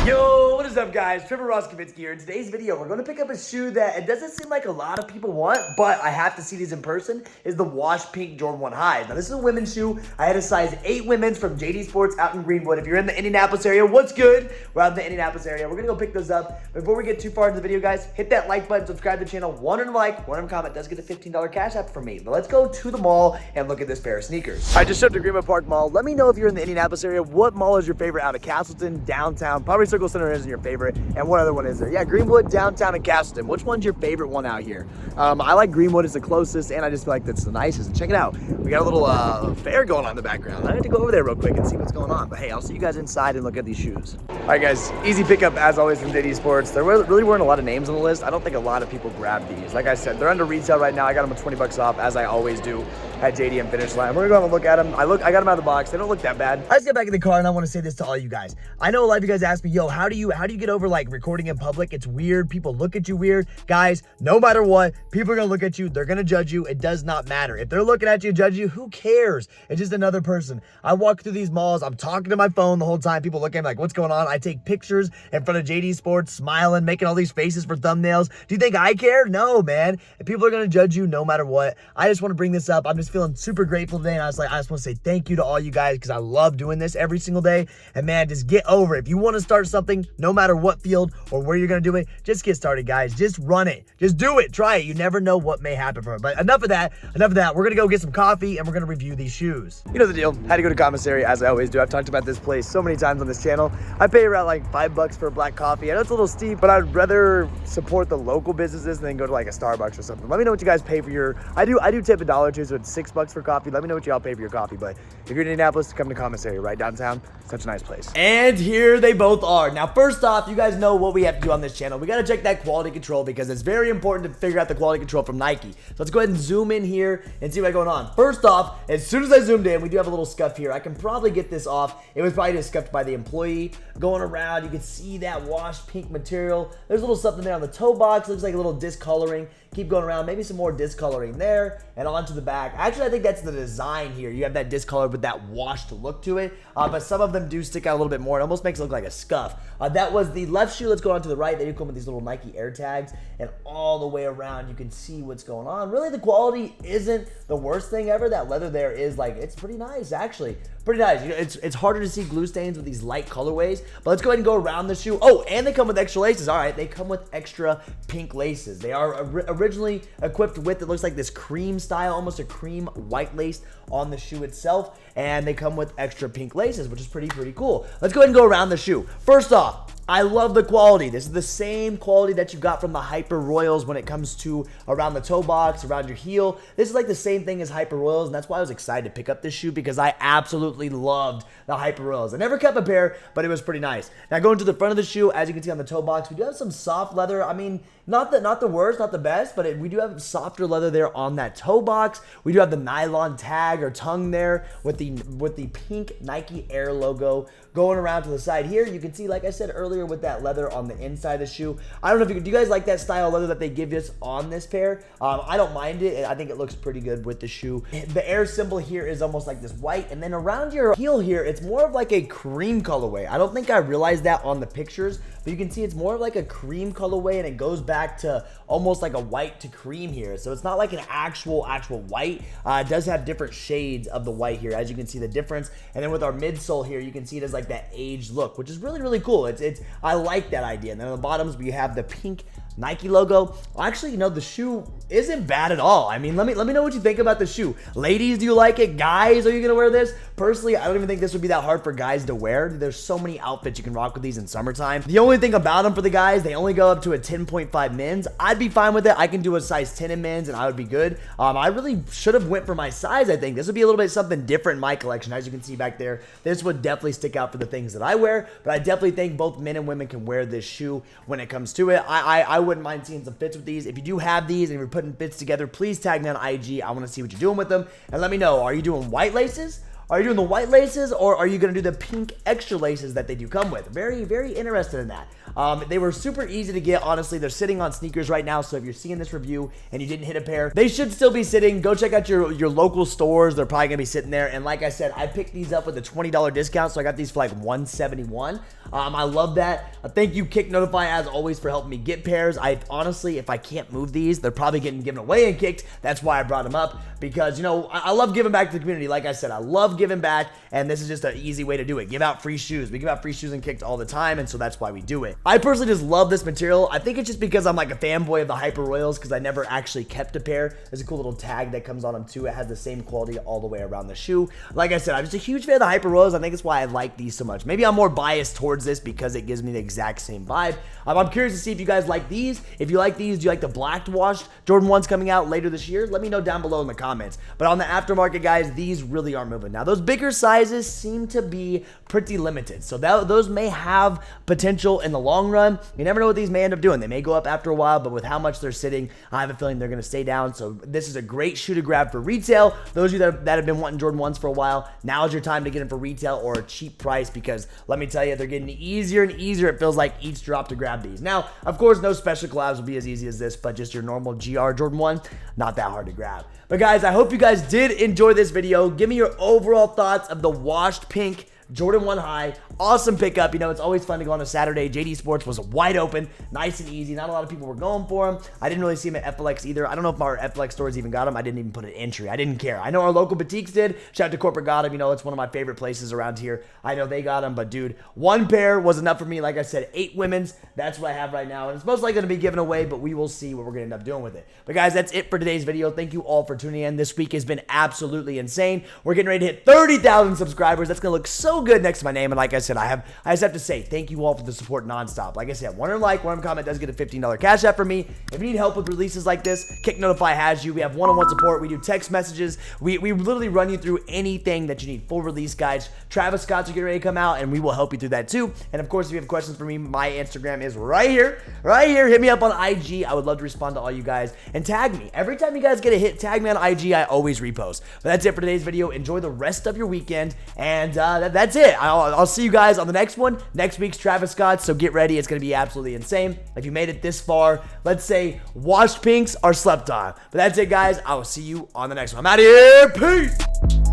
Yo, what is up, guys? Trevor Roskowitz here. In today's video, we're going to pick up a shoe that it doesn't seem like a lot of people want, but I have to see these in person, is the Wash Pink Jordan 1 Highs. Now, this is a women's shoe. I had a size 8 women's from JD Sports out in Greenwood. If you're in the Indianapolis area, what's good? We're out in the Indianapolis area. We're going to go pick those up. Before we get too far into the video, guys, hit that like button, subscribe to the channel. One like, one comment does get a $15 cash app from me. But let's go to the mall and look at this pair of sneakers. I just showed up to Greenwood Park Mall. Let me know if you're in the Indianapolis area. What mall is your favorite out of Castleton, downtown? Probably Circle Center isn't your favorite. And what other one is there? Yeah, Greenwood, downtown, and Castleton. Which one's your favorite one out here? I like Greenwood. It's the closest, and I just feel like that's the nicest. And check it out. We got a little fair going on in the background. I need to go over there real quick and see what's going on. But hey, I'll see you guys inside and look at these shoes. All right, guys. Easy pickup, as always, from JD Sports. There really weren't a lot of names on the list. I don't think a lot of people grabbed these. Like I said, they're under retail right now. I got them at 20 bucks off, as I always do at JD and Finish Line. We're going to go have a look at them. I got them out of the box. They don't look that bad. I just get back in the car, and I want to say this to all you guys. I know a lot of you guys ask me, yo, how do you get over like recording in public? It's weird. People look at you weird. Guys, no matter what, people are going to look at you. They're going to judge you. It does not matter. If they're looking at you and judging you, who cares? It's just another person. I walk through these malls. I'm talking to my phone the whole time. People look at me like, what's going on? I take pictures in front of JD Sports, smiling, making all these faces for thumbnails. Do you think I care? No, man. And people are going to judge you no matter what. I just want to bring this up. I'm just feeling super grateful today. And I just want to say thank you to all you guys because I love doing this every single day. And man, just get over it. If you want to start something, no matter what field or where you're going to do it, just get started, guys. Just run it. Just do it. Try it. You never know what may happen from it. But enough of that. We're going to go get some coffee and we're going to review these shoes. You know the deal. Had to go to commissary as I always do. I've talked about this place so many times on this channel. I pay around like $5 for a black coffee. I know it's a little steep, but I'd rather support the local businesses than go to like a Starbucks or something. Let me know what you guys pay for your, I do tip $1 too, so it's $6 for coffee. Let me know what y'all pay for your coffee. But if you're in Indianapolis, come to commissary right downtown. Such a nice place. And here they both are. Now, first off, you guys know what we have to do on this channel. We got to check that quality control because it's very important to figure out the quality control from Nike. So let's go ahead and zoom in here and see what's going on. First off, as soon as I zoomed in, we do have a little scuff here. I can probably get this off. It was probably just scuffed by the employee going around. You can see that washed pink material. There's a little something there on the toe box. Looks like a little discoloring. Keep going around, maybe some more discoloring there and onto the back. Actually, I think that's the design here. You have that discolor with that washed look to it, but some of them do stick out a little bit more. It almost makes it look like a scuff. That was the left shoe. Let's go on to the right. They do come with these little Nike Air tags, and all the way around you can see what's going on. Really, the quality isn't the worst thing ever. That leather there is like, it's pretty nice, actually. Pretty nice. You know, it's harder to see glue stains with these light colorways, but let's go ahead and go around the shoe. Oh, and they come with extra laces. All right, they come with extra pink laces. They are originally equipped with, it looks like this cream style, almost a cream white lace on the shoe itself, and they come with extra pink laces, which is pretty cool. Let's go ahead and go around the shoe. First off, I love the quality. This is the same quality that you got from the Hyper Royals when it comes to around the toe box, around your heel. This is like the same thing as Hyper Royals, and that's why I was excited to pick up this shoe because I absolutely loved the Hyper Royals. I never kept a pair, but it was pretty nice. Now going to the front of the shoe, as you can see on the toe box, we do have some soft leather. I mean, not the worst, not the best, but we do have softer leather there on that toe box. We do have the nylon tag or tongue there with the pink Nike Air logo going around to the side here. You can see, like I said earlier, with that leather on the inside of the shoe. I don't know if do you guys like that style of leather that they give us on this pair? I don't mind it. I think it looks pretty good with the shoe. The Air symbol here is almost like this white, and then around your heel here, it's more of like a cream colorway. I don't think I realized that on the pictures, but you can see it's more of like a cream colorway, and it goes back to almost like a white to cream here. So it's not like an actual white. It does have different shades of the white here, as you can see the difference. And then with our midsole here, you can see it as like that aged look, which is really cool. I like that idea. And then on the bottoms, we have the pink Nike logo. Actually, you know, the shoe isn't bad at all. I mean, let me know what you think about the shoe. Ladies, do you like it? Guys, are you gonna wear this? Personally, I don't even think this would be that hard for guys to wear. There's so many outfits you can rock with these in summertime. The only thing about them for the guys, they only go up to a 10.5 men's. I'd be fine with it. I can do a size 10 in men's and I would be good. I really should have went for my size, I think. This would be a little bit something different in my collection. As you can see back there, this would definitely stick out for the things that I wear, but I definitely think both men and women can wear this shoe when it comes to it. I wouldn't mind seeing some fits with these. If you do have these and you're putting fits together, please tag me on IG. I want to see what you're doing with them. And let me know, are you doing white laces? Are you doing the white laces, or are you going to do the pink extra laces that they do come with? Very, very interested in that. They were super easy to get, honestly. They're sitting on sneakers right now, so if you're seeing this review and you didn't hit a pair, they should still be sitting. Go check out your local stores. They're probably going to be sitting there. And like I said, I picked these up with a $20 discount, so I got these for like $171. I love that. Thank you, Kick Notify, as always, for helping me get pairs. I honestly, if I can't move these, they're probably getting given away and kicked. That's why I brought them up, because, you know, I love giving back to the community. Like I said, I love giving back, and this is just an easy way to do it. Give out free shoes. We give out free shoes and kicks all the time, and so that's why we do it. I personally just love this material. I think it's just because I'm like a fanboy of the Hyper Royals, because I never actually kept a pair. There's a cool little tag that comes on them too. It has the same quality all the way around the shoe. Like I said, I'm just a huge fan of the Hyper Royals. I think it's why I like these so much. Maybe I'm more biased towards this because it gives me the exact same vibe. I'm curious to see if you guys like these. If you like these, do you like the black washed Jordan 1s coming out later this year? Let me know down below in the comments. But on the aftermarket, guys, these really aren't moving. Now, those bigger sizes seem to be pretty limited, so those may have potential in the long run. You never know what these may end up doing. They may go up after a while, but with how much they're sitting, I have a feeling they're going to stay down. So this is a great shoe to grab for retail. Those of you that have been wanting Jordan 1s for a while, now is your time to get them for retail or a cheap price, because let me tell you, they're getting easier and easier. It feels like each drop to grab these. Now, of course, no special collabs will be as easy as this, but just your normal GR Jordan 1, not that hard to grab. But guys, I hope you guys did enjoy this video. Give me your overall thoughts of the washed pink Jordan 1 High. Awesome pickup. You know, it's always fun to go on a Saturday. JD Sports was wide open, nice and easy. Not a lot of people were going for them. I didn't really see them at FLX either. I don't know if our FLX stores even got them. I didn't even put an entry. I didn't care. I know our local boutiques did. Shout out to Corporate got them. You know, it's one of my favorite places around here. I know they got them, but dude, one pair was enough for me. Like I said, 8 women's. That's what I have right now, and it's most likely going to be given away, but we will see what we're going to end up doing with it. But guys, that's it for today's video. Thank you all for tuning in. This week has been absolutely insane. We're getting ready to hit 30,000 subscribers. That's going to look so good next to my name. And like I said, I just have to say thank you all for the support nonstop. Like I said, one like, one comment does get a $15 cash app from me. If you need help with releases like this, Kick Notify has you. We have one-on-one support. We do text messages. We literally run you through anything that you need. Full release guides. Travis Scott's are getting ready to come out, and we will help you through that too. And of course, if you have questions for me, my Instagram is right here. Right here. Hit me up on IG. I would love to respond to all you guys. And tag me. Every time you guys get a hit, tag me on IG. I always repost. But that's it for today's video. Enjoy the rest of your weekend. And that's it. I'll see you guys on the next one. Next week's Travis Scott, so get ready. It's going to be absolutely insane. If you made it this far, let's say washed pinks are slept on. But that's it, guys. I will see you on the next one. I'm out of here. Peace.